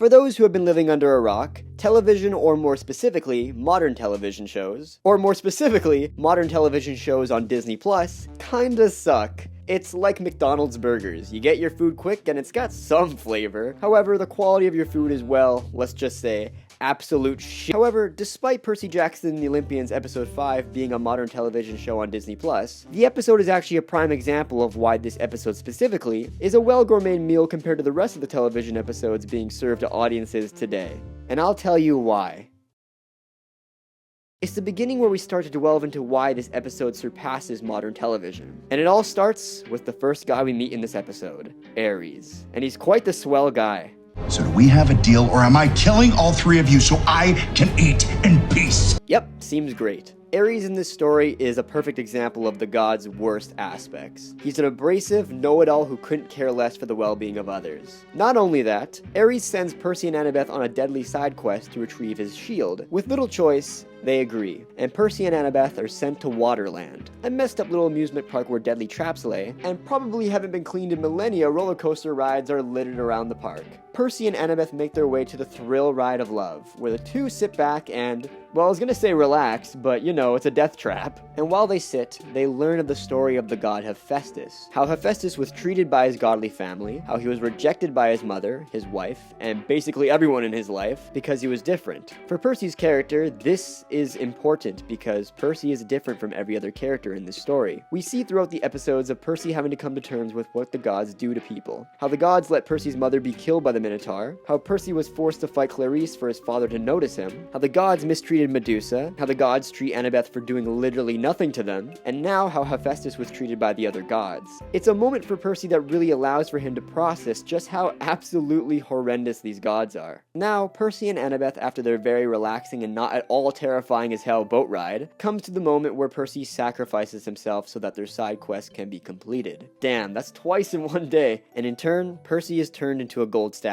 For those who have been living under a rock, television, or more specifically, modern television shows on Disney Plus, kinda suck. It's like McDonald's burgers. You get your food quick and it's got some flavor. However, the quality of your food is, well, let's just say, absolute shit. However, despite Percy Jackson and the Olympians episode 5 being a modern television show on Disney Plus, the episode is actually a prime example of why this episode specifically is a well-gourmet meal compared to the rest of the television episodes being served to audiences today. And I'll tell you why. It's the beginning where we start to delve into why this episode surpasses modern television. And it all starts with the first guy we meet in this episode, Ares. And he's quite the swell guy. So do we have a deal, or am I killing all three of you so I can eat in peace? Yep, seems great. Ares in this story is a perfect example of the god's worst aspects. He's an abrasive know-it-all who couldn't care less for the well-being of others. Not only that, Ares sends Percy and Annabeth on a deadly side quest to retrieve his shield. With little choice, they agree, and Percy and Annabeth are sent to Waterland, a messed up little amusement park where deadly traps lay, and probably haven't been cleaned in millennia. Roller coaster rides are littered around the park. Percy and Annabeth make their way to the thrill ride of love, where the two sit back and, well, I was gonna say relax, but you know, it's a death trap. And while they sit, they learn of the story of the god Hephaestus, how Hephaestus was treated by his godly family, how he was rejected by his mother, his wife, and basically everyone in his life, because he was different. For Percy's character, this is important because Percy is different from every other character in this story. We see throughout the episodes of Percy having to come to terms with what the gods do to people, how the gods let Percy's mother be killed by the Minotaur, how Percy was forced to fight Clarice for his father to notice him, how the gods mistreated Medusa, how the gods treat Annabeth for doing literally nothing to them, and now how Hephaestus was treated by the other gods. It's a moment for Percy that really allows for him to process just how absolutely horrendous these gods are. Now, Percy and Annabeth, after their very relaxing and not at all terrifying as hell boat ride, comes to the moment where Percy sacrifices himself so that their side quest can be completed. Damn, that's twice in one day. And in turn, Percy is turned into a gold statue.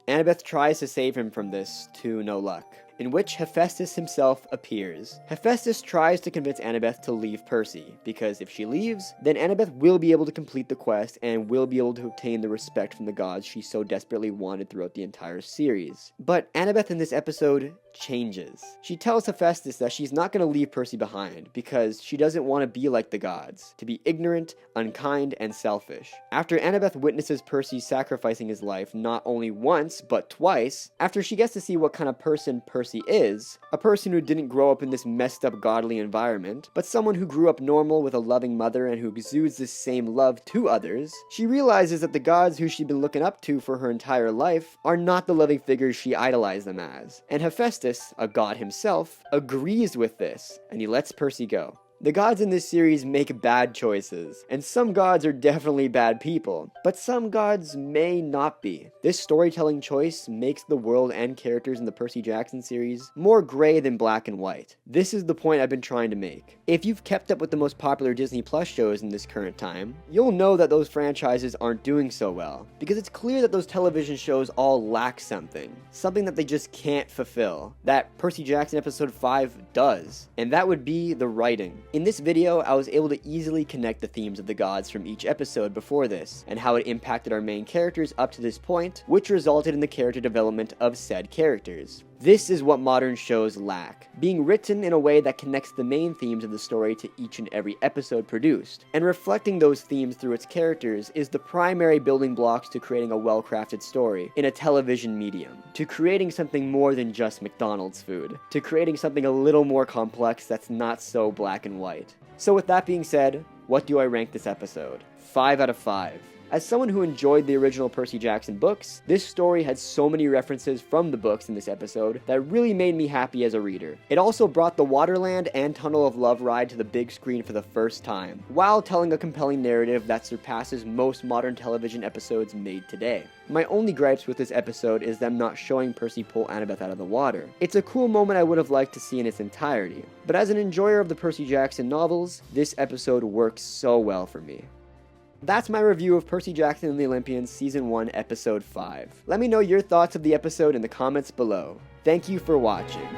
Annabeth tries to save him from this, to no luck, in which Hephaestus himself appears. Hephaestus tries to convince Annabeth to leave Percy, because if she leaves, then Annabeth will be able to complete the quest and will be able to obtain the respect from the gods she so desperately wanted throughout the entire series. But Annabeth in this episode changes. She tells Hephaestus that she's not going to leave Percy behind because she doesn't want to be like the gods, to be ignorant, unkind, and selfish. After Annabeth witnesses Percy sacrificing his life not only once, but twice, after she gets to see what kind of person Percy is, a person who didn't grow up in this messed up godly environment, but someone who grew up normal with a loving mother and who exudes this same love to others, she realizes that the gods who she'd been looking up to for her entire life are not the loving figures she idolized them as. And Hephaestus, a god himself, agrees with this, and he lets Percy go. The gods in this series make bad choices, and some gods are definitely bad people, but some gods may not be. This storytelling choice makes the world and characters in the Percy Jackson series more gray than black and white. This is the point I've been trying to make. If you've kept up with the most popular Disney Plus shows in this current time, you'll know that those franchises aren't doing so well, because it's clear that those television shows all lack something that they just can't fulfill, that Percy Jackson episode 5 does, and that would be the writing. In this video, I was able to easily connect the themes of the gods from each episode before this, and how it impacted our main characters up to this point, which resulted in the character development of said characters. This is what modern shows lack, being written in a way that connects the main themes of the story to each and every episode produced, and reflecting those themes through its characters is the primary building blocks to creating a well-crafted story in a television medium, to creating something more than just McDonald's food, to creating something a little more complex that's not so black and white. So with that being said, what do I rank this episode? 5 out of 5. As someone who enjoyed the original Percy Jackson books, this story had so many references from the books in this episode that really made me happy as a reader. It also brought the Waterland and Tunnel of Love ride to the big screen for the first time, while telling a compelling narrative that surpasses most modern television episodes made today. My only gripes with this episode is them not showing Percy pull Annabeth out of the water. It's a cool moment I would have liked to see in its entirety, but as an enjoyer of the Percy Jackson novels, this episode works so well for me. That's my review of Percy Jackson and the Olympians Season 1, Episode 5. Let me know your thoughts of the episode in the comments below. Thank you for watching.